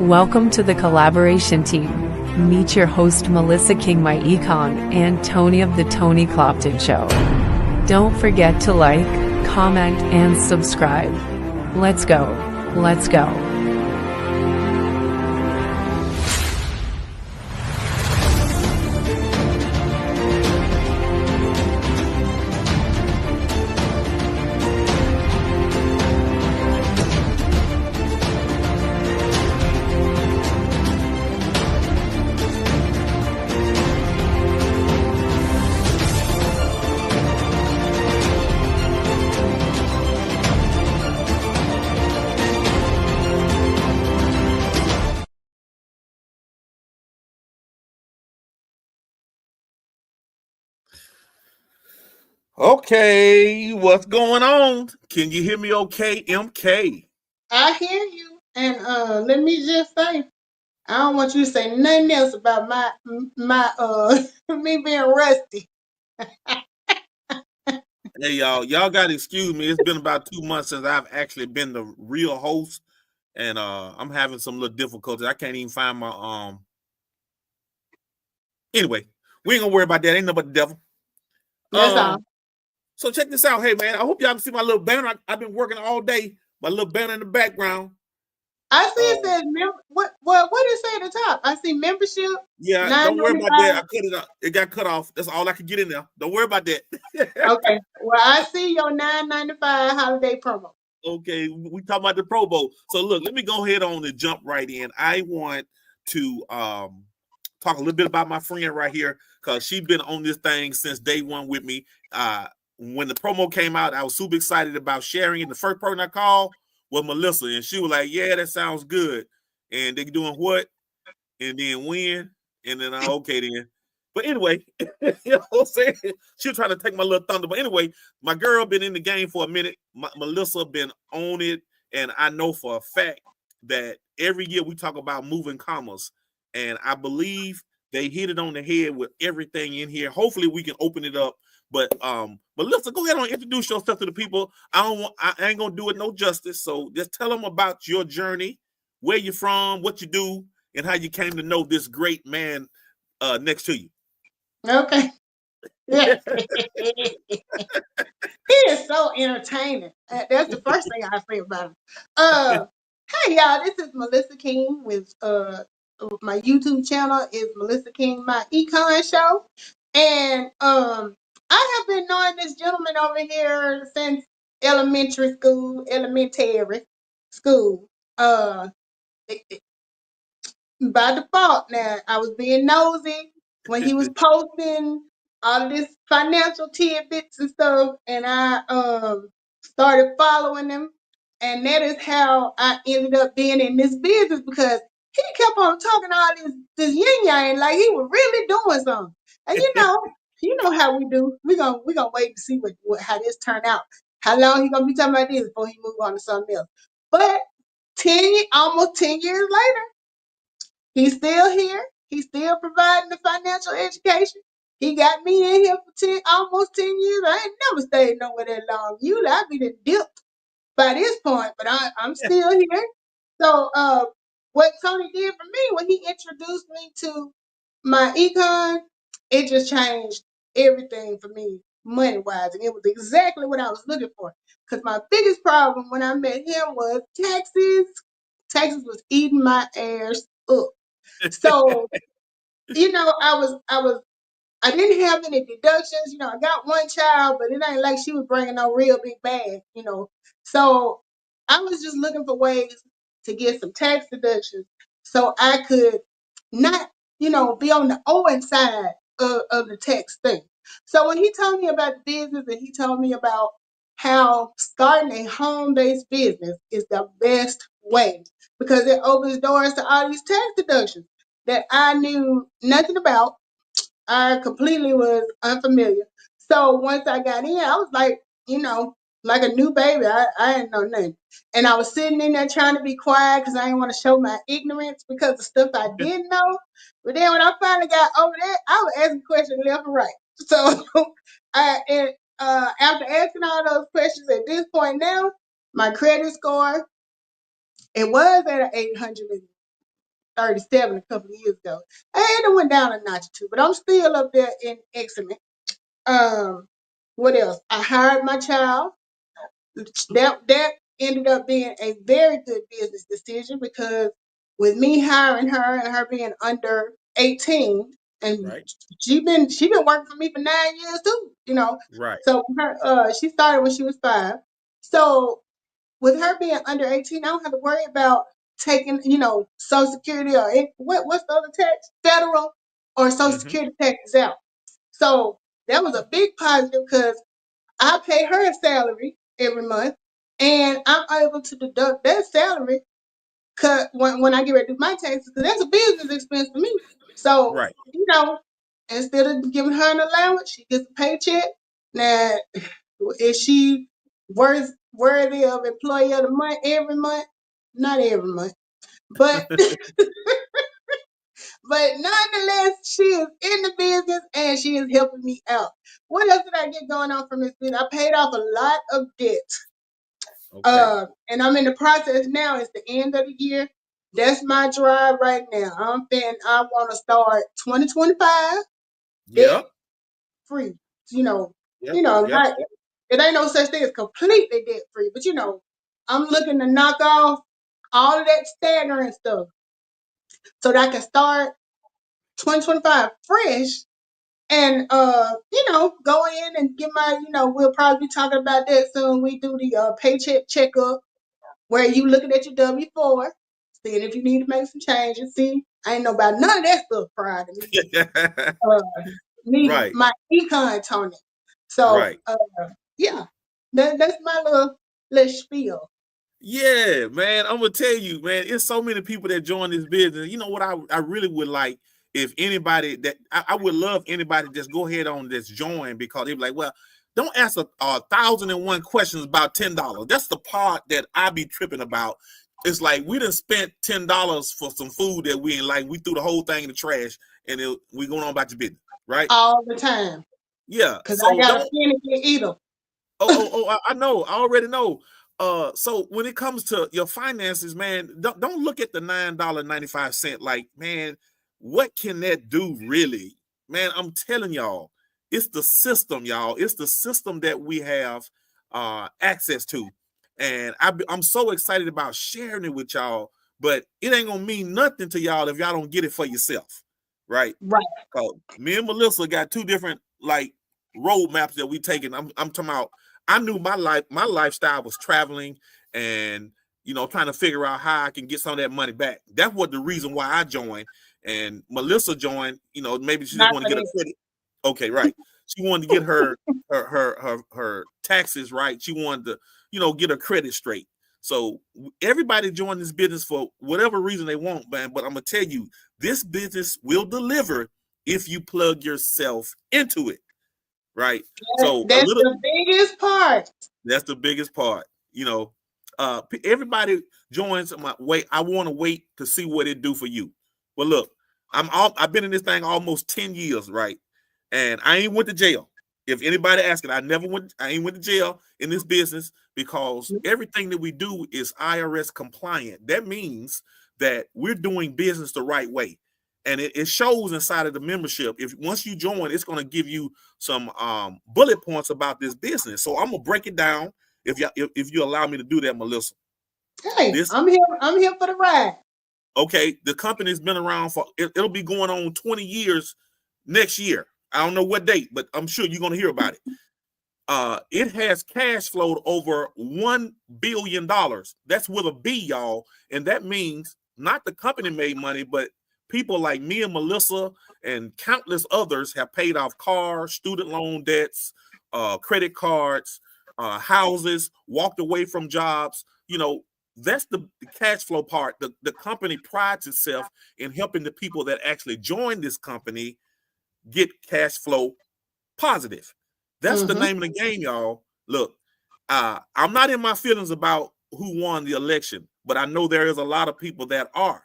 Welcome to the collaboration team. Meet your host Melissa King, myEcon, and Tony of the Tony Clopton Show. Don't forget to like, comment, and subscribe. Let's go. Let's go. Okay, what's going on? Can you hear me okay, MK? I hear you. And let me just say, I don't want you to say nothing else about my me being rusty. Hey y'all gotta excuse me. It's been about 2 months since I've actually been the real host, and I'm having some little difficulties. I can't even find my anyway, we ain't gonna worry about that. Ain't nothing but the devil. That's all. So check this out. Hey man, I hope y'all can see my little banner. I've been working all day. My little banner in the background. I see it says what did it say at the top? I see membership. Yeah, don't worry about that. I cut it up. It got cut off. That's all I could get in there. Don't worry about that. Okay. Well, I see your $9.95 holiday promo. Okay, we talking about the Pro Bowl. So look, let me go ahead on and jump right in. I want to talk a little bit about my friend right here, because she's been on this thing since day one with me. When the promo came out, I was super excited about sharing it. The first person I called was Melissa, and she was like, yeah, that sounds good. And they doing what? And then when? And then okay then. But anyway, you know what I'm saying? She was trying to take my little thunder. But anyway, my girl been in the game for a minute. Melissa been on it. And I know for a fact that every year we talk about moving commas. And I believe they hit it on the head with everything in here. Hopefully we can open it up. But Melissa, go ahead and introduce yourself to the people. I ain't gonna do it no justice. So just tell them about your journey, where you're from, what you do, and how you came to know this great man next to you. Okay. He is so entertaining. That's the first thing I say about him. Hey y'all, this is Melissa King with my YouTube channel is Melissa King myEcon Show. And I have been knowing this gentleman over here since elementary school. Uh by default. Now, I was being nosy when he was posting all of this financial tidbits and stuff, and I started following him, and that is how I ended up being in this business, because he kept on talking all this yin yang like he was really doing something. And you know how we do. We gonna wait to see how this turn out. How long he gonna be talking about this before he move on to something else? But almost 10 years later, he's still here. He's still providing the financial education. He got me in here for almost 10 years. I ain't never stayed nowhere that long. Usually I'd be the dipped by this point, but I'm still here. So what Tony did for me when he introduced me to myEcon, it just changed everything for me money-wise. And it was exactly what I was looking for. Because my biggest problem when I met him was taxes. Taxes was eating my ass up. So, I didn't have any deductions. I got one child, but it ain't like she was bringing no real big bag. So I was just looking for ways to get some tax deductions so I could not, be on the owing side of the tax thing. So when he told me about the business and he told me about how starting a home-based business is the best way, because it opens doors to all these tax deductions that I knew nothing about. I completely was unfamiliar. So once I got in, I was like a new baby. I didn't know nothing. And I was sitting in there trying to be quiet because I didn't want to show my ignorance because of stuff I didn't know. But then when I finally got over that, I was asking questions left and right. So after asking all those questions at this point now, my credit score, it was at an 800. 37 a couple of years ago. And it went down a notch or two, but I'm still up there in excellent. What else? I hired my child. That ended up being a very good business decision because with me hiring her and her being under 18, and Right. she been working for me for 9 years too, you know. Right. So her she started when she was 5. So with her being under 18, I don't have to worry about taking, Social Security or what's the other tax? Federal or Social Mm-hmm. Security taxes out. So that was a big positive because I pay her a salary every month, and I'm able to deduct that salary cut when I get ready to do my taxes because that's a business expense for me. So Right. instead of giving her an allowance, she gets a paycheck. Now, is she worthy of employee of the month every month? Not every month, but but nonetheless, she is in the business and she is helping me out. What else did I get going on from this business? I paid off a lot of debt. Okay. And I'm in the process now. It's the end of the year. That's my drive right now. I want to start 2025 debt Yep. free. You know, Yep. Yep. not it ain't no such thing as completely debt free, but I'm looking to knock off all of that staggering stuff so that I can start 2025 fresh and go in and get my, we'll probably be talking about that soon. We do the paycheck checkup where you looking at your W-4, seeing if you need to make some changes. See, I ain't know about none of that stuff prior to me. Uh, Needed Right. my econ Tony. So Right. yeah, that's my little spiel. Yeah, man. I'm gonna tell you, man, it's so many people that join this business. You know what I really would like if anybody that I would love anybody to just go ahead on this join because they're like, well, don't ask a 1,001 questions about $10. That's the part that I be tripping about. It's like we done spent $10 for some food that we ain't like. We threw the whole thing in the trash and we going on about your business, right? All the time. Yeah. Because I So got a don't finicky eater. I know. I already know. So when it comes to your finances, man, don't look at the $9.95 like, man, what can that do really? Man, I'm telling y'all, it's the system, y'all. It's the system that we have access to. And I'm so excited about sharing it with y'all, but it ain't gonna mean nothing to y'all if y'all don't get it for yourself, right? Right. Me and Melissa got two different like roadmaps that we taking. I'm talking about. I knew my lifestyle was traveling and trying to figure out how I can get some of that money back. That's what the reason why I joined. And Melissa joined. Maybe she just Not want to for get a this. credit. Okay, right. She wanted to get her taxes right. She wanted to get her credit straight. So everybody joined this business for whatever reason they want, man. But I'm gonna tell you, this business will deliver if you plug yourself into it, right? So a That's little the biggest part. that's the biggest part. Everybody joins my wait. I want to wait to see what it do for you. Well, look, I've been in this thing almost 10 years, right? And I ain't went to jail. If anybody asking, I ain't went to jail in this business because everything that we do is IRS compliant. That means that we're doing business the right way. And it shows inside of the membership. If once you join, it's going to give you some bullet points about this business. So I'm gonna break it down if you allow me to do that, Melissa. Hey, This I'm here for the ride. okay, the company's been around for it'll be going on 20 years next year. I don't know what date, but I'm sure you're gonna hear about it. It has cash flowed over $1 billion. That's with a B, y'all. And that means not the company made money, but people like me and Melissa and countless others have paid off cars, student loan debts, credit cards, houses, walked away from jobs. That's the cash flow part. The company prides itself in helping the people that actually join this company get cash flow positive. That's the Mm-hmm. name of the game, y'all. Look, I'm not in my feelings about who won the election, but I know there is a lot of people that are.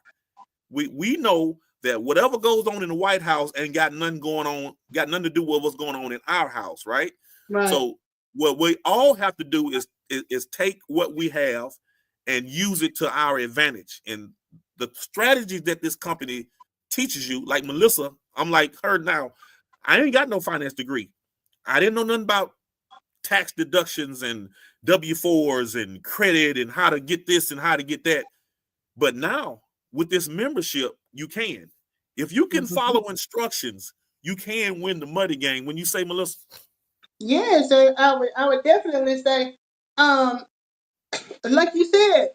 We know that whatever goes on in the White House ain't got nothing going on, got nothing to do with what's going on in our house, right? Right. So what we all have to do is take what we have and use it to our advantage. And the strategies that this company teaches you, like Melissa, I'm like her now. I ain't got no finance degree. I didn't know nothing about tax deductions and W-4s and credit and how to get this and how to get that. But now with this membership, you can. If you can follow instructions, you can win the money game. When you say, Melissa? Yeah, so I would definitely say, like you said,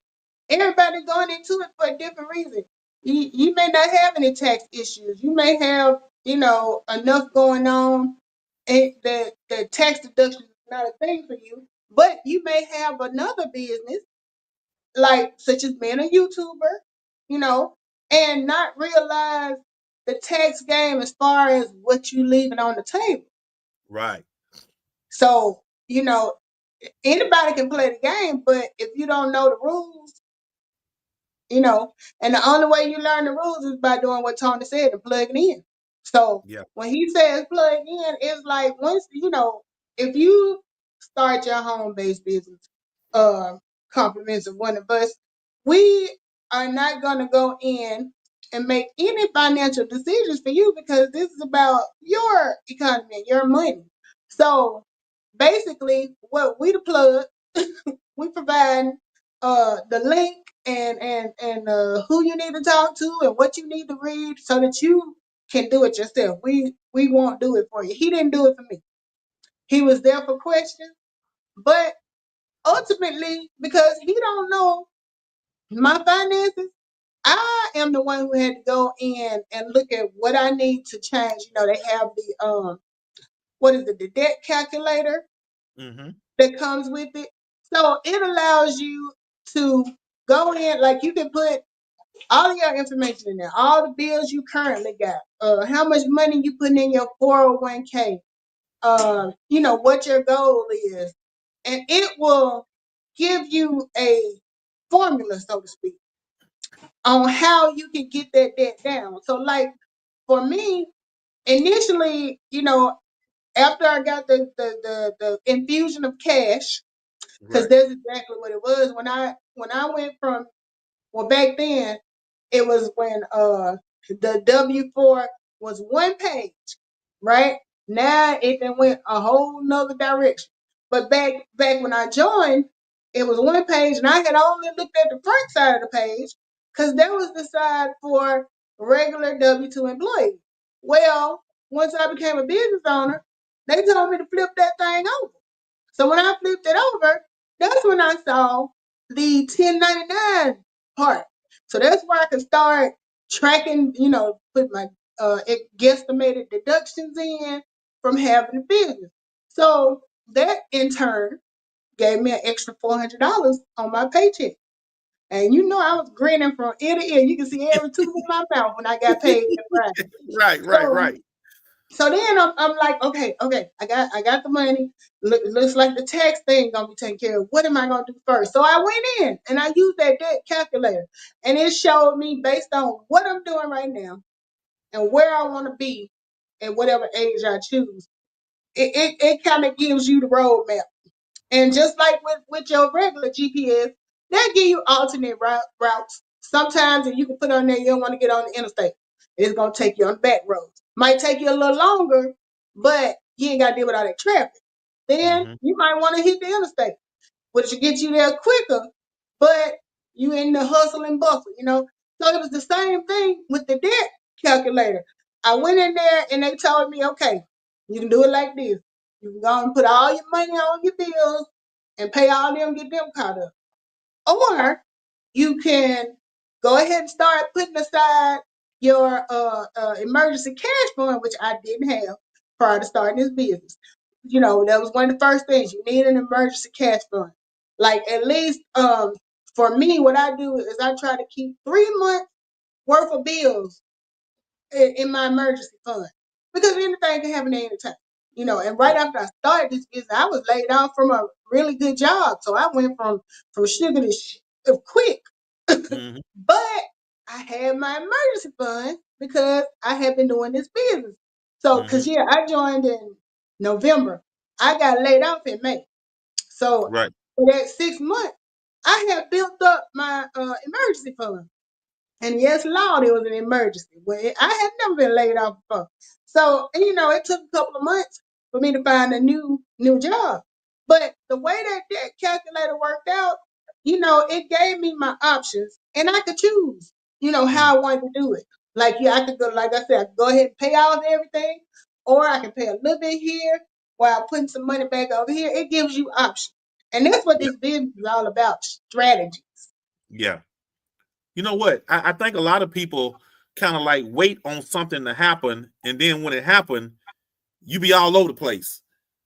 everybody going into it for a different reason. You may not have any tax issues. You may have, enough going on, and the tax deduction is not a thing for you. But you may have another business, like such as being a YouTuber, and not realize the tax game as far as what you leaving on the table. Right. So, anybody can play the game, but if you don't know the rules, and the only way you learn the rules is by doing what Tony said and plugging in. So Yeah. when he says plug in, it's like once if you start your home based business, compliments of one of us, we are not gonna go in and make any financial decisions for you because this is about your economy, your money. So basically, what we the plug, we provide the link and who you need to talk to and what you need to read so that you can do it yourself. We won't do it for you. He didn't do it for me. He was there for questions, but ultimately, because he don't know my finances, I am the one who had to go in and look at what I need to change. They have the what is it, the debt calculator that comes with it. So it allows you to go in, like you can put all of your information in there, all the bills you currently got, how much money you putting in your 401k, what your goal is. And it will give you a formula, so to speak, on how you can get that debt down. So like for me, initially, after I got the infusion of cash, because Right. that's exactly what it was. When I went from, well, back then it was when the W-4 was one page, right? Now it then went a whole nother direction. But back when I joined, it was one page, and I had only looked at the front side of the page because that was the side for regular W-2 employees. Well, once I became a business owner, they told me to flip that thing over. So when I flipped it over, that's when I saw the 1099 part. So that's where I could start tracking, put my guesstimated deductions in from having a business. So that in turn gave me an extra $400 on my paycheck. And I was grinning from ear to ear. You can see every tooth in my mouth when I got paid that Friday. Right. So so then I'm like, okay, I got the money. Looks like the tax thing gonna be taken care of. What am I gonna do first? So I went in and I used that debt calculator, and it showed me based on what I'm doing right now and where I want to be at whatever age I choose. It kind of gives you the roadmap. And just like with your regular GPS, they'll give you alternate routes. Sometimes if you can put on there, you don't want to get on the interstate. It's going to take you on the back roads. Might take you a little longer, but you ain't got to deal with all that traffic. Then you might want to hit the interstate, which will get you there quicker, but you in the hustle and bustle. So it was the same thing with the debt calculator. I went in there and they told me, okay, you can do it like this. You can go and put all your money on your bills and pay all them, get them caught up. Or you can go ahead and start putting aside your emergency cash fund, which I didn't have prior to starting this business. That was one of the first things. You need an emergency cash fund. Like at least for me, what I do is I try to keep 3 months worth of bills in my emergency fund because anything can happen at any time. And right after I started this business, I was laid off from a really good job. So I went from sugar to quick. But I had my emergency fund because I had been doing this business. So, because I joined in November, I got laid off in May. So Right. for that 6 months, I had built up my emergency fund. And yes, Lord, it was an emergency. Well, I had never been laid off before. So, it took a couple of months for me to find a new job. But the way that calculator worked out, it gave me my options and I could choose, how I wanted to do it. Like, yeah, I could go, like I said, I could go ahead and pay off everything, or I can pay a little bit here while putting some money back over here. It gives you options. And that's what Yeah. this business is all about, strategy. Yeah. You know what? I think a lot of people kind of like wait on something to happen, and then when it happened, you be all over the place.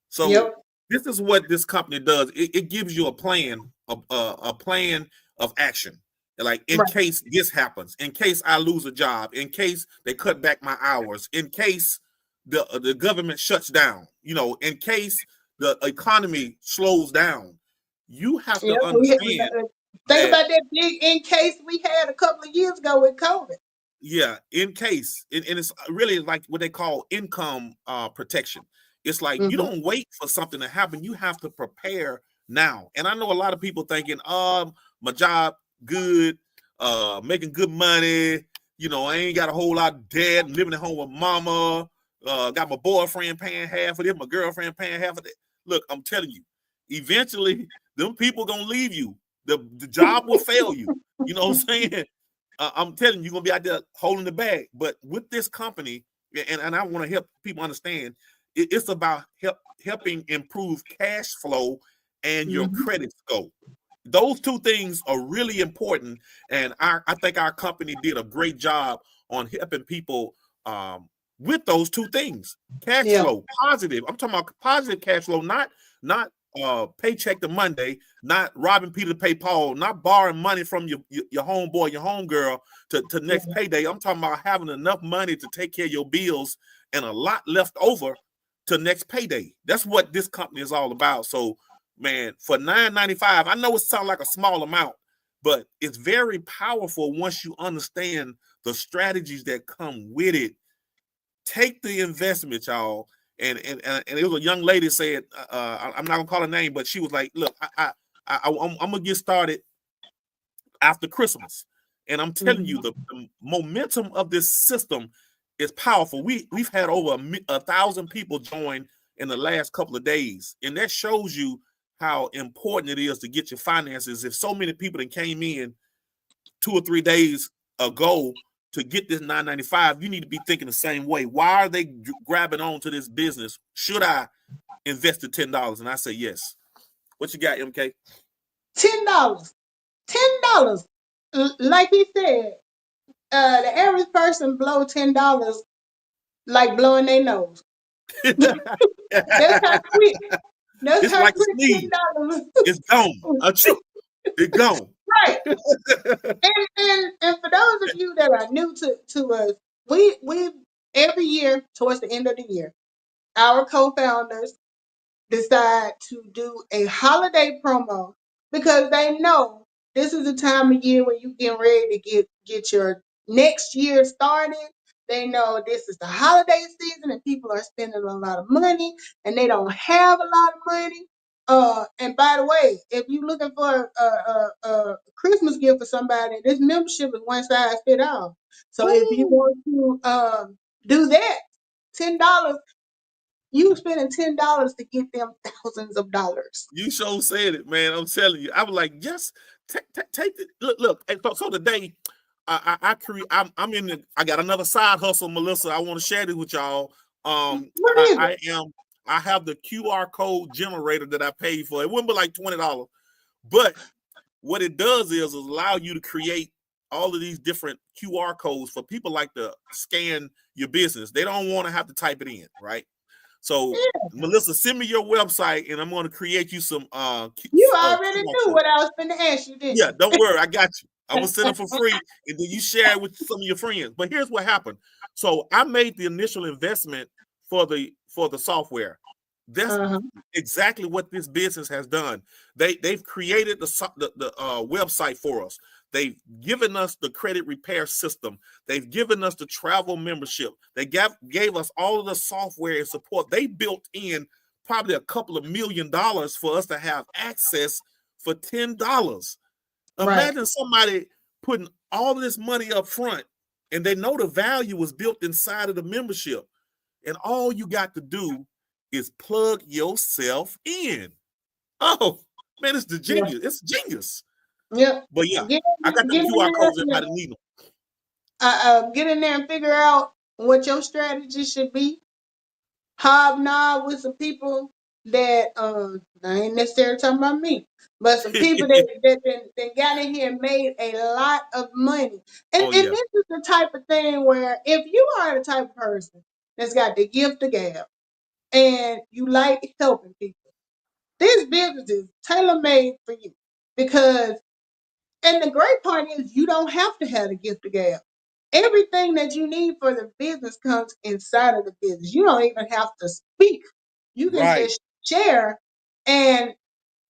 So Yep. this is what this company does. It gives you a plan, a plan of action. Like in Right. case this happens, in case I lose a job, in case they cut back my hours, in case the government shuts down, in case the economy slows down, you have Yep. to understand Think that. about that big in case we had a couple of years ago with COVID. Yeah, in case, and it's really like what they call income protection. It's like you Mm-hmm. don't wait for something to happen. You have to prepare now. And I know a lot of people thinking, my job good, making good money. I ain't got a whole lot of debt, living at home with mama, got my boyfriend paying half of it, my girlfriend paying half of it. Look, I'm telling you, eventually them people gonna leave you. The job will fail you. You know what I'm saying? I'm telling you, you're gonna be out there holding the bag. But with this company, and I want to help people understand, it's about helping improve cash flow and your Mm-hmm. credit score. Those two things are really important, and I think our company did a great job on helping people with those two things. Cash Yeah. flow, positive. I'm talking about positive cash flow, not paycheck to Monday, not robbing Peter to pay Paul, not borrowing money from your homeboy, your homegirl to next payday. I'm talking about having enough money to take care of your bills and a lot left over to next payday. That's what this company is all about. So, man, for $9.95, I know it sounds like a small amount, but it's very powerful once you understand the strategies that come with it. Take the investment, y'all. And it was a young lady said, I'm not gonna call her name, but she was like, "Look, I'm gonna get started after Christmas," and I'm telling you, the momentum of this system is powerful. We've had over 1,000 people join in the last couple of days, and that shows you how important it is to get your finances. If so many people that came in 2 or 3 days ago to get this $9.95, you need to be thinking the same way. Why are they grabbing on to this business? Should I invest the $10? And I say yes. What you got, MK? $10. $10. Like he said, the average person blow $10 like blowing their nose. That's how quick. That's It's how like a quick sneeze. $10. It's gone. It's gone. Right. And for those of you that are new to us, we every year towards the end of the year, our co-founders decide to do a holiday promo because they know this is the time of year when you get ready to get your next year started. They know this is the holiday season and people are spending a lot of money and they don't have a lot of money. And by the way, if you're looking for a Christmas gift for somebody, this membership is one size fit all. So if you Ooh. want to do that, $10, you spending $10 to get them thousands of dollars. You sure said it, man. I'm telling you. I was like, yes, take it. Look. And so today, I'm in the. I got another side hustle, Melissa. I want to share this with y'all. What is it? I have the QR code generator that I paid for. It wouldn't be like $20, but what it does is allow you to create all of these different QR codes for people like to scan your business. They don't want to have to type it in, right? So, Melissa, send me your website, and I'm going to create you some. You already QR knew codes. what I was going to ask you, didn't Yeah, you? don't worry, I got you. I'm gonna send them for free, and then you share it with some of your friends. But here's what happened. So I made the initial investment for the software. That's exactly what this business has done. They've created the website for us. They've given us the credit repair system. They've given us the travel membership. They gave us all of the software and support. They built in probably a couple of $1 million for us to have access for $10. Right. Imagine somebody putting all of this money up front, and they know the value was built inside of the membership. And all you got to do is plug yourself in. Oh, man, it's the genius. It's genius. Yeah. But yeah, I got the QR codes if I need them. Get in there and figure out what your strategy should be. Hobnob with some people that I ain't necessarily talking about me, but some people that got in here and made a lot of money. And this is the type of thing where if you are the type of person that's got the gift of gab and you like helping people, this business is tailor-made for you. Because, and the great part is you don't have to have the gift of gab. Everything that you need for the business comes inside of the business. You don't even have to speak. You can just share and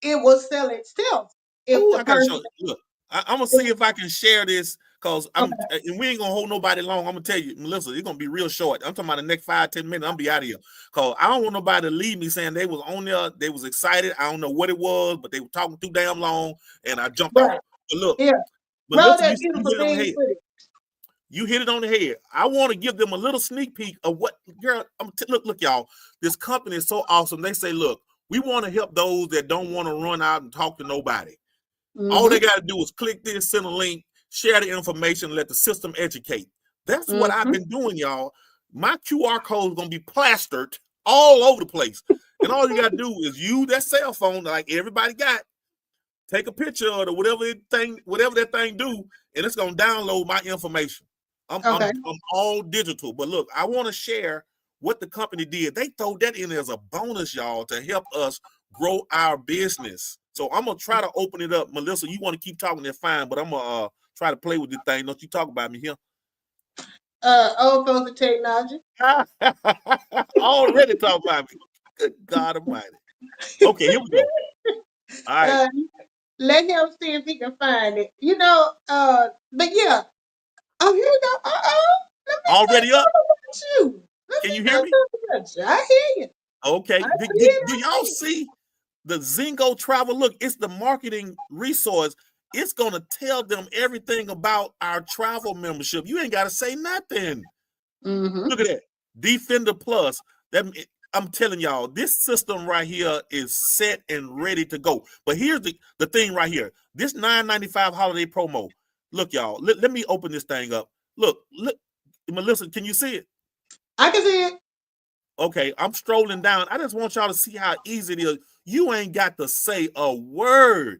it will sell itself. If I gotta show. Look, I'm gonna see if I can share this because and we ain't gonna hold nobody long. I'm gonna tell you, Melissa, it's gonna be real short. I'm talking about the next 5-10 minutes. I'm gonna be out of here because I don't want nobody to leave me saying they was on there, they was excited. I don't know what it was, but they were talking too damn long, and I jumped off. But look, Melissa, you hit it on the head. I want to give them a little sneak peek of what, girl. Look, y'all. This company is so awesome. They say, look, we want to help those that don't want to run out and talk to nobody. Mm-hmm. All they got to do is click this, send a link, share the information, let the system educate. That's what I've been doing, y'all. My QR code is going to be plastered all over the place. And all you got to do is use that cell phone like everybody got. Take a picture of it, whatever that thing do, and it's going to download my information. I'm all digital. But look, I want to share what the company did. They throw that in as a bonus, y'all, to help us grow our business. So I'm going to try to open it up. Melissa, you want to keep talking, that's fine, but I'm going to try to play with this thing. Don't you talk about me here. Old folks of technology. Already talk about me. Good God Almighty. Okay, here we go. All right. Let him see if he can find it. But yeah. Oh, here we go. Already up? Can you hear me? I hear you. Okay. Do y'all see the Zingo Travel? Look, it's the marketing resource. It's going to tell them everything about our travel membership. You ain't got to say nothing. Mm-hmm. Look at that. Defender Plus. I'm telling y'all, this system right here is set and ready to go. But here's the thing right here. This $9.95 holiday promo. Look, y'all, let me open this thing up. Look, Melissa, can you see it? I can see it. Okay, I'm strolling down. I just want y'all to see how easy it is. You ain't got to say a word.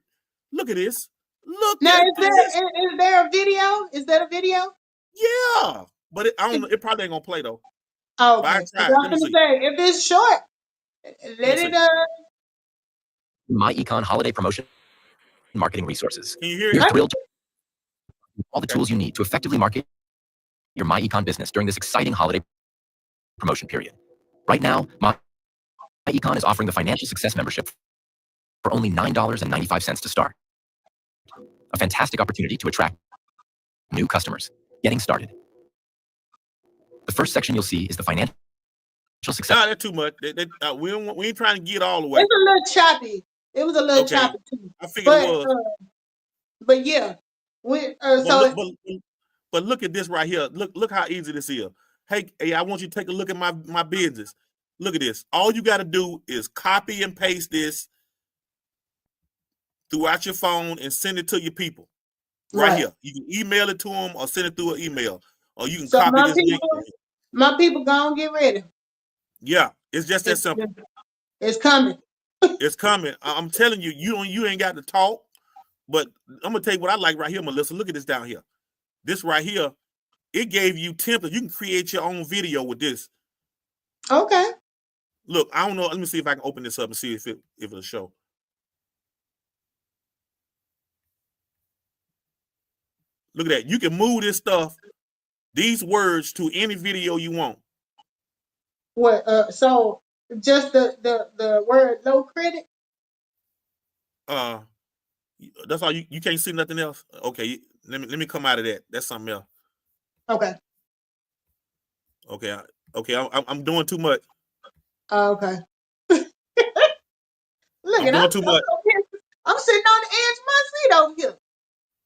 Look at this. Look now, at this. Is there a video? Is that a video? Yeah, but I don't know. It probably ain't gonna play though. Oh, okay. I'm gonna say if it's short, let it. myEcon holiday promotion marketing resources. Can you hear it? You're thrilled to all the tools you need to effectively market your myEcon business during this exciting holiday promotion period. Right now, myEcon is offering the financial success membership for only $9.95 to start. A fantastic opportunity to attract new customers. Getting started. The first section you'll see is the financial success. No, that's too much. We ain't trying to get all the way. It's a little choppy. It was a little choppy too. I figured it was. But yeah, but look at this right here. Look how easy this is. Hey, I want you to take a look at my business. Look at this. All you got to do is copy and paste this throughout your phone and send it to your people. Right here. You can email it to them or send it through an email. Or you can copy this link. My people gonna get ready. Yeah, it's just that simple. It's coming. It's coming. I'm telling you, you ain't got to talk. But I'm gonna tell you what I like right here, Melissa. Look at this down here. This right here, it gave you templates. You can create your own video with this. Okay. Look, I don't know. Let me see if I can open this up and see if it'll show. Look at that. You can move this stuff, these words, to any video you want. What? So just the word low credit. That's all. You can't see nothing else. Okay. Let me come out of that. That's something else. Okay. Okay. I'm doing too much. Okay. Look, I'm doing too much. I'm sitting on the edge of my seat over here.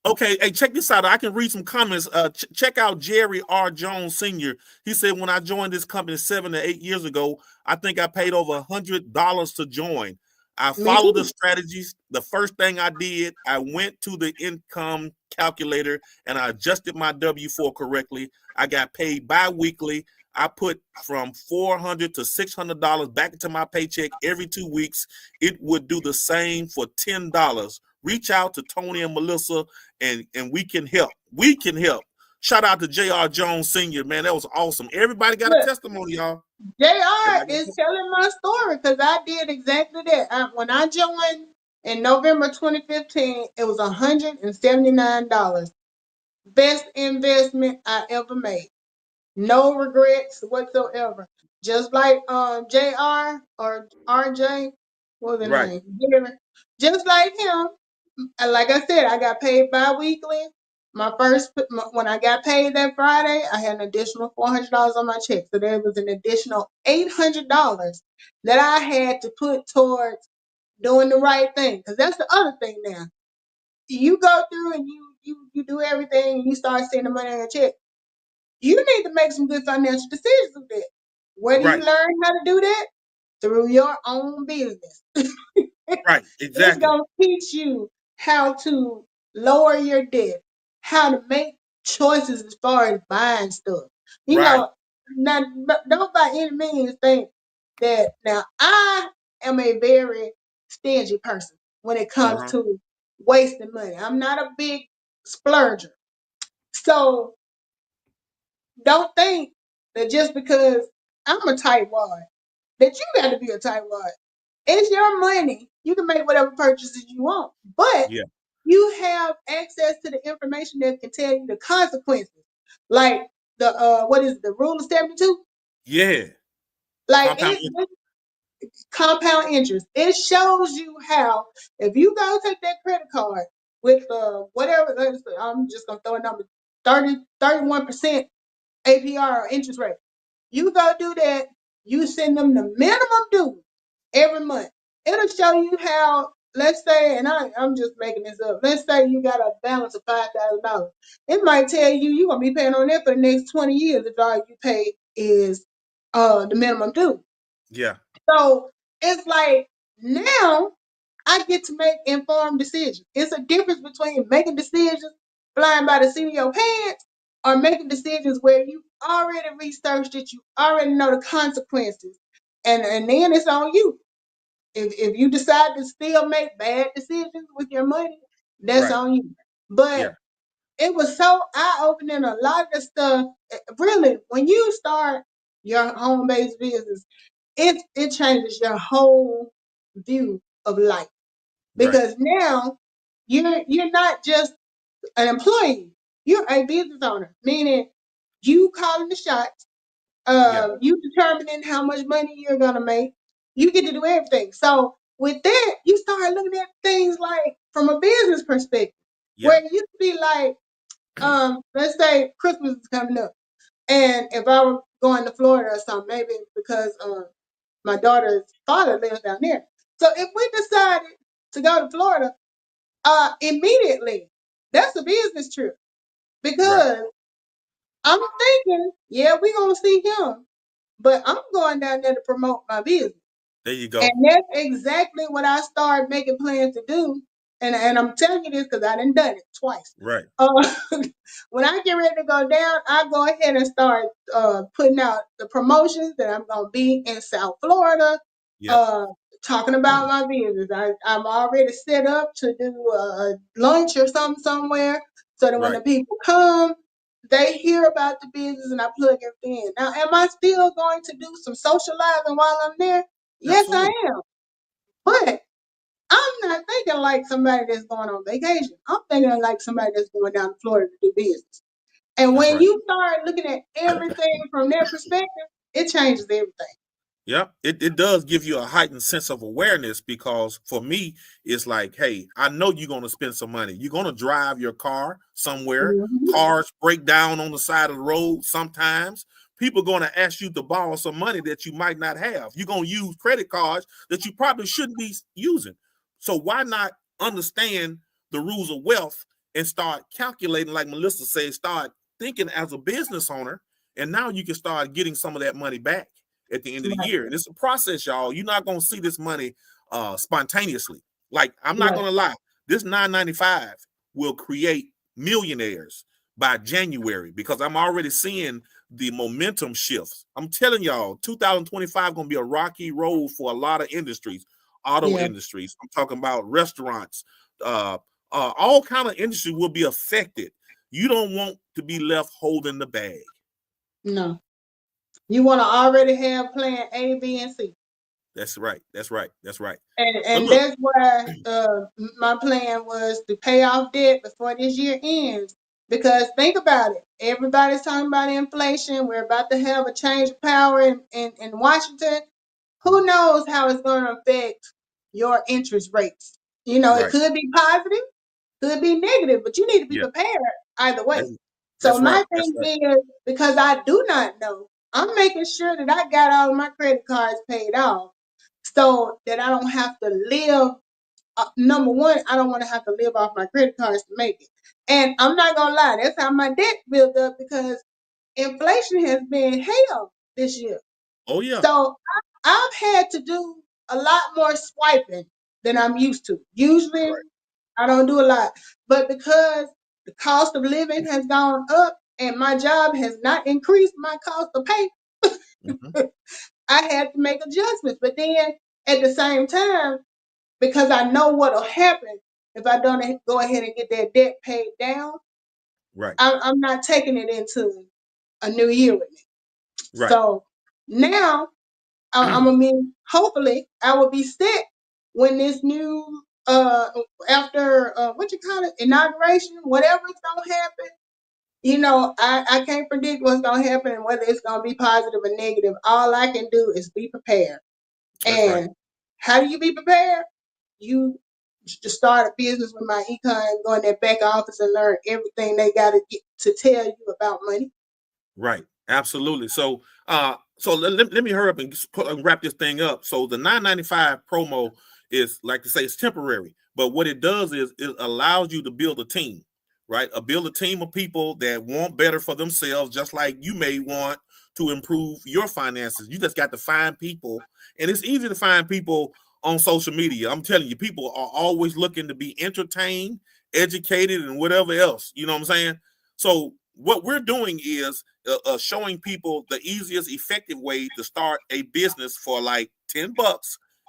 Okay, hey, check this out. I can read some comments. Check out Jerry R. Jones Sr. He said, when I joined this company 7 to 8 years ago, I think I paid over $100 to join. I Me followed the too. strategies. The first thing I did, I went to the income calculator and I adjusted my W-4 correctly. I got paid bi-weekly. I put from $400 to $600 back into my paycheck every 2 weeks. It would do the same for $10. Reach out to Tony and Melissa, and we can help. We can help. Shout out to J.R. Jones Sr., man. That was awesome. Everybody got a Look, testimony, y'all. JR Everybody is telling my story because I did exactly that. When I joined in November 2015, it was $179. Best investment I ever made. No regrets whatsoever. Just like JR or RJ, what was the right, name? Jerry. Just like him, and like I said, I got paid bi-weekly. When I got paid that Friday, I had an additional $400 on my check. So there was an additional $800 that I had to put towards doing the right thing. Because that's the other thing now. You go through and you do everything and you start seeing the money on your check. You need to make some good financial decisions with that. Where do you right, learn how to do that? Through your own business. right. It's Exactly. going to teach you how to lower your debt, how to make choices as far as buying stuff. You Right. know, now, don't by any means think that now I am a very stingy person when it comes Uh-huh. to wasting money. I'm not a big splurger. So don't think that just because I'm a tightwad, that you got to be a tightwad. It's your money. You can make whatever purchases you want, but Yeah. you have access to the information that can tell you the consequences. Like the what is it, the rule of 72? Yeah. Like Compound. it compound interest. It shows you how if you go take that credit card with whatever, I'm just gonna throw a number, 31% APR or interest rate. You go do that, you send them the minimum due every month. It'll show you how, let's say, and I'm just making this up. Let's say you got a balance of $5,000. It might tell you you're gonna be paying on that for the next 20 years if all you pay is the minimum due. Yeah. So it's like now I get to make informed decisions. It's a difference between making decisions flying by the seat of your pants or making decisions where you already researched it, you already know the consequences, and then it's on you. If you decide to still make bad decisions with your money, that's Right. on you. But Yeah. it was so eye-opening. A lot of the stuff, really, when you start your home-based business, it changes your whole view of life Right. because now you're not just an employee, you're a business owner, meaning you calling the shots, Yeah. you determining how much money you're gonna make, you get to do everything. So with that, you start looking at things like from a business perspective, Yeah. where you be like, let's say Christmas is coming up, and if I were going to Florida or something, maybe because my daughter's father lives down there. So if we decided to go to Florida, immediately, that's a business trip Right. because I'm thinking, yeah, we're gonna see him, but I'm going down there to promote my business. There you And go. that's exactly what I started making plans to do. And I'm telling you this because I done done it twice. Right. Uh, when I get ready to go down, I go ahead and start putting out the promotions that I'm gonna be in South Florida, Yep. uh, talking about my business. I'm already set up to do a lunch or something somewhere, so that when the Right. people come, they hear about the business and I plug everything in. Now, am I still going to do some socializing while I'm there? Yes, I Absolutely. am. But I'm not thinking like somebody that's going on vacation. I'm thinking like somebody that's going down to Florida to do business. And That's when right. you start looking at everything from that perspective, it changes everything. Yep, it does give you a heightened sense of awareness because for me, it's like, hey, I know you're going to spend some money. You're going to drive your car somewhere. Mhm. Cars break down on the side of the road sometimes. People are going to ask you to borrow some money that you might not have. You're going to use credit cards that you probably shouldn't be using. So why not understand the rules of wealth and start calculating, like Melissa said, start thinking as a business owner, and now you can start getting some of that money back at the end of the Right. year. And it's a process, y'all. You're not gonna see this money spontaneously. Like, I'm not Right. gonna lie, this 995 will create millionaires by January, because I'm already seeing the momentum shifts. I'm telling y'all, 2025 gonna be a rocky road for a lot of industries, auto Yeah. industries. I'm talking about restaurants, all kind of industry will be affected. You don't want to be left holding the bag. No. You want to already have plan A, B, and C. That's right. That's right. That's right. So And look, that's why my plan was to pay off debt before this year ends. Because think about it. Everybody's talking about inflation. We're about to have a change of power in Washington. Who knows how it's going to affect your interest rates? You know, it right. could be positive, could be negative, but you need to be Yeah. prepared either way. That's, So that's right. my That's thing right. is, because I do not know, I'm making sure that I got all my credit cards paid off so that I don't have to live. Number one, I don't want to have to live off my credit cards to make it. And I'm not going to lie, that's how my debt built up, because inflation has been hell this year. Oh yeah. So I've had to do a lot more swiping than I'm used to. Usually, Right. I don't do a lot, but because the cost of living has gone up and my job has not increased my cost of pay, Mm-hmm. I had to make adjustments. But then at the same time, because I know what'll happen if I don't go ahead and get that debt paid down, Right. I'm not taking it into a new year with me. Right. So now I'm gonna be, hopefully I will be set when this new after what you call it, inauguration, whatever is gonna happen. You know, I can't predict what's gonna happen and whether it's gonna be positive or negative. All I can do is be prepared. That's right. And how do you be prepared? You just start a business with myEcon, go in their back office and learn everything they gotta get to tell you about money. Right. Absolutely. So let me hurry up and wrap this thing up. So the 995 promo is, like to say, it's temporary, but what it does is it allows you to build a team, right? Build a team of people that want better for themselves, just like you may want to improve your finances. You just got to find people, and it's easy to find people on social media. I'm telling you, people are always looking to be entertained, educated, and whatever else. You know what I'm saying? So what we're doing is showing people the easiest, effective way to start a business for like $10,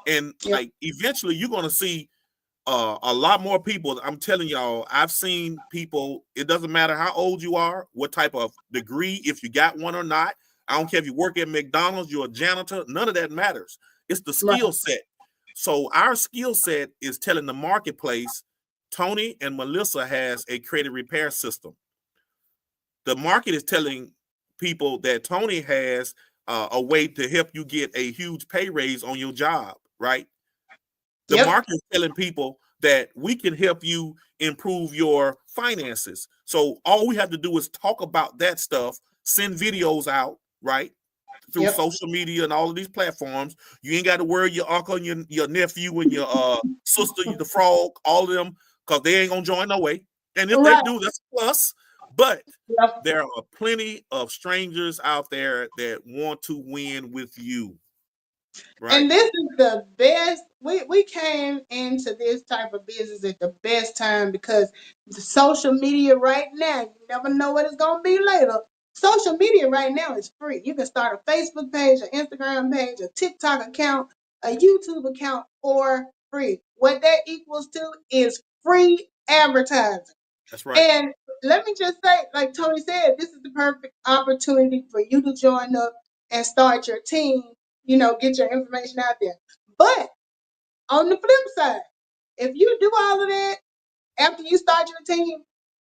and Yep. like eventually you're gonna see a lot more people. I'm telling y'all, I've seen people. It doesn't matter how old you are, what type of degree, if you got one or not. I don't care if you work at McDonald's, you're a janitor. None of that matters. It's the Right. skill set. So our skill set is telling the marketplace, Tony and Melissa has a credit repair system. The market is telling people that Tony has a way to help you get a huge pay raise on your job, right? The Yep. market is telling people that we can help you improve your finances. So all we have to do is talk about that stuff, send videos out, right? Through Yep. social media and all of these platforms. You ain't got to worry your uncle and your nephew and your sister, the frog, all of them, because they ain't gonna join no way. And if they Right. do, that's a plus. But Yep. there are plenty of strangers out there that want to win with you, right? And this is the best. We came into this type of business at the best time, because the social media right now, you never know what it's gonna be later. Social media right now is free. You can start a Facebook page, an Instagram page, a TikTok account, a YouTube account for free. What that equals to is free advertising. That's right. And let me just say, like Tony said, this is the perfect opportunity for you to join up and start your team, you know, get your information out there. But on the flip side, if you do all of that after you start your team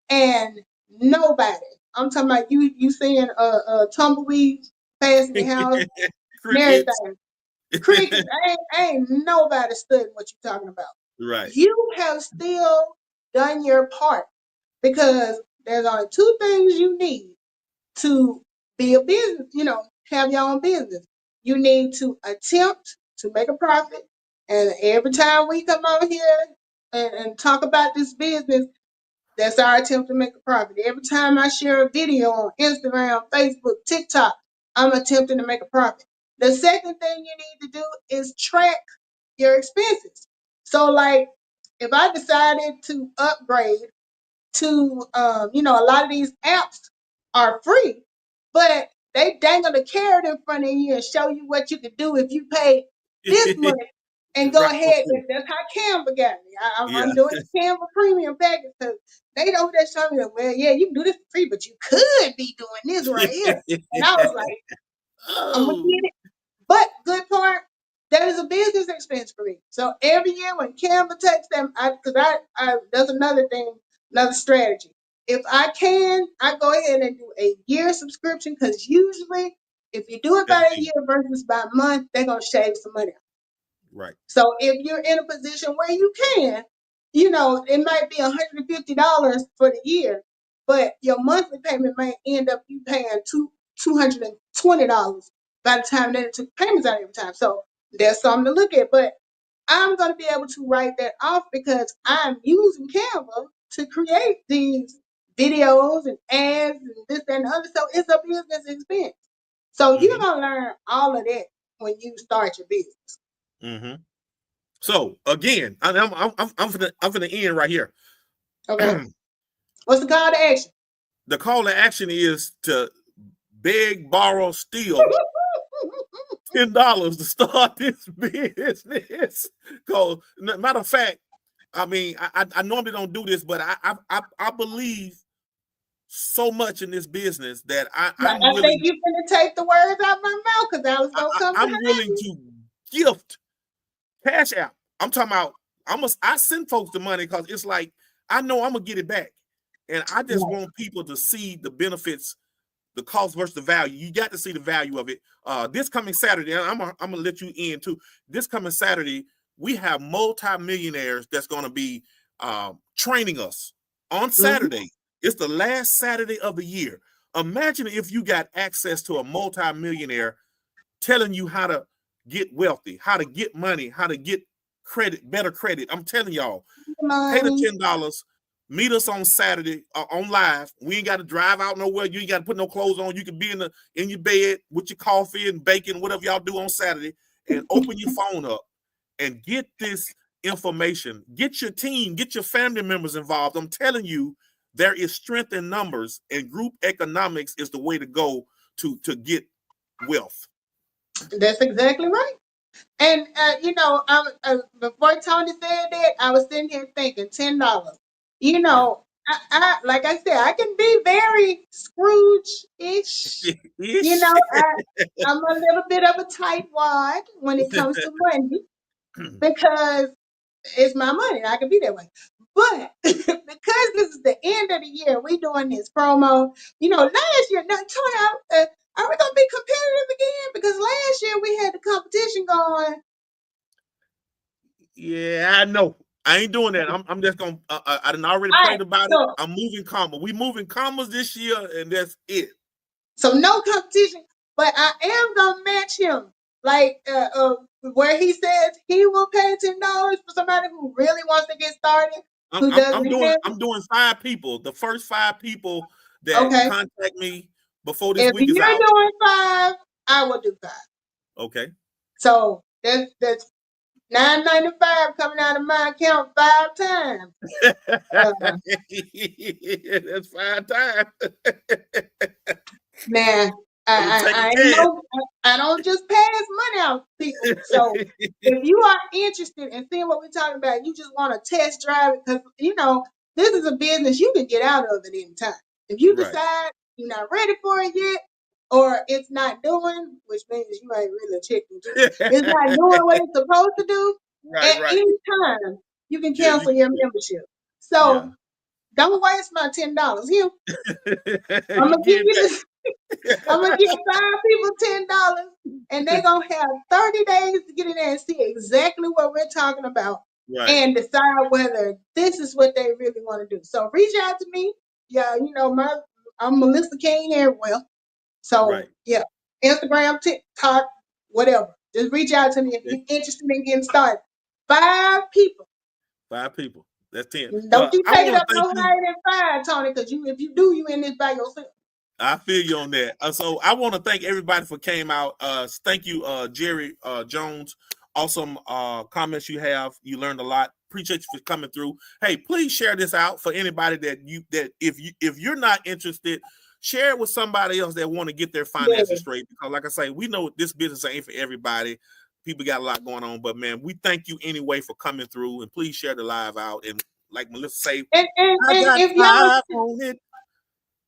and nobody, I'm talking about you seeing tumbleweeds passing your house and Crickets. everything, crickets, ain't nobody studying what you're talking about. Right. You have still done your part, because there's only two things you need to be a business, you know, have your own business. You need to attempt to make a profit. And every time we come over here and talk about this business, That's our attempt to make a profit. Every time I share a video on Instagram, Facebook, TikTok, I'm attempting to make a profit. The second thing you need to do is track your expenses. So, like, if I decided to upgrade to, a lot of these apps are free, but they dangle the carrot in front of you and show you what you could do if you pay this much and go Right for ahead. free. That's how Canva got me. Yeah. I'm doing the Canva premium package because they don't just show me, well, yeah, you can do this for free, but you could be doing this right here. And I was like, I'm gonna Oh. get it. But good part, that is a business expense for me. So every year when Canva takes them, that's another thing, another strategy. If I can, I go ahead and do a year subscription because usually if you do it That's by a cheap. year versus by a month, they're gonna shave some money. Right. So if you're in a position where you can, it might be $150 for the year, but your monthly payment might end up you paying $220 by the time they took payments out every time. So there's something to look at. But I'm going to be able to write that off because I'm using Canva to create these videos and ads and this that, and the other. So it's a business expense. So you're Mm-hmm. going to learn all of that when you start your business. Mm-hmm. So again, I'm for the end right here. Okay. What's the call to action? The call to action is to beg, borrow, steal $10 to start this business. Cause matter of fact, I mean, I normally don't do this, but I believe so much in this business that I'm I think willing. you're going to take the words out of my mouth because I was going to come I'm behind willing you. to gift Cash App. I'm talking about. I send folks the money because it's like I know I'm gonna get it back, and I just want people to see the benefits, the cost versus the value. You got to see the value of it. This coming Saturday, and I'm gonna let you in too. This coming Saturday, we have multi-millionaires that's gonna be training us on Saturday. It's the last Saturday of the year. Imagine if you got access to a multi-millionaire telling you how to get wealthy, how to get money, how to get credit, better credit. I'm telling y'all, pay the $10. Meet us on Saturday on live. We ain't got to drive out nowhere. You ain't got to put no clothes on. You can be in your bed with your coffee and bacon, whatever y'all do on Saturday, and open your phone up and get this information. Get your team, get your family members involved. I'm telling you, there is strength in numbers, and group economics is the way to go to get wealth. That's exactly right. And before Tony said that, I was sitting here thinking $10. Yeah. I like I said, I can be very Scrooge-ish. I'm a little bit of a tightwad when it comes to money because it's my money. I can be that way. But because this is the end of the year, we doing this promo. Last year, now Tony, are we gonna be competitive again? Because last year we had the competition going. Yeah, I know. I ain't doing that. I'm just gonna. I done already All right, prayed about it. so I'm moving comma. We moving commas this year, and that's it. so no competition, but I am gonna match him. Like where he says he will pay $10 for somebody who really wants to get started, who doesn't have it. I'm doing 5 people. The first 5 people that Okay. contact me before this If week you're is out. doing 5, I will do 5. Okay. So that's $9.95 coming out of my account 5 times. That's 5 times. Man, I'm I taking I don't just pass money out to people. So if you are interested in seeing what we're talking about, you just want to test drive it because this is a business you can get out of at any time. If you Right. decide you're not ready for it yet, or it's not doing, which means you ain't really a chicken too. It's not doing what it's supposed to do. Right, At right. any time, you can Yeah, cancel your membership. yeah. So don't waste my $10. Here, I'm You gonna give get you that. this. I'm gonna give 5 people $10, and they're gonna have 30 days to get in there and see exactly what we're talking about, Right. and decide whether this is what they really want to do. So reach out to me. Yeah, I'm Melissa King everywhere. So Right. yeah, Instagram, TikTok, whatever. Just reach out to me if you're interested in getting started. 5 people. 5 people. That's 10. Don't Well, you I take it want up to no thank you. higher than 5, Tony, because if you do, you in this by yourself. I feel you on that. So I want to thank everybody for came out. Thank you, Jerry Jones. Awesome comments you have. You learned a lot. Appreciate you for coming through. Hey, please share this out for anybody that if you're not interested, share it with somebody else that want to get their finances straight. Because like I say, we know this business ain't for everybody. People got a lot going on, but man, we thank you anyway for coming through, and please share the live out. And like Melissa say, And I got if five on it.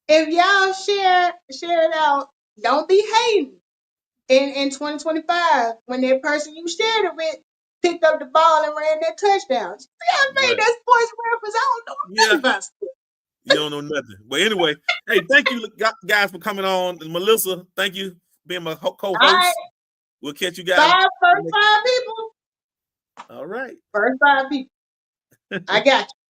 If y'all share it out, don't be hating. In 2025, when that person you shared it with picked up the ball and ran that touchdown. See, I made that sports reference. I don't know nothing about sports. You don't know nothing. But anyway, hey, thank you guys for coming on. And Melissa, thank you for being my co-host. Right. We'll catch you guys. First 5 people. All right. First 5 people. I got you.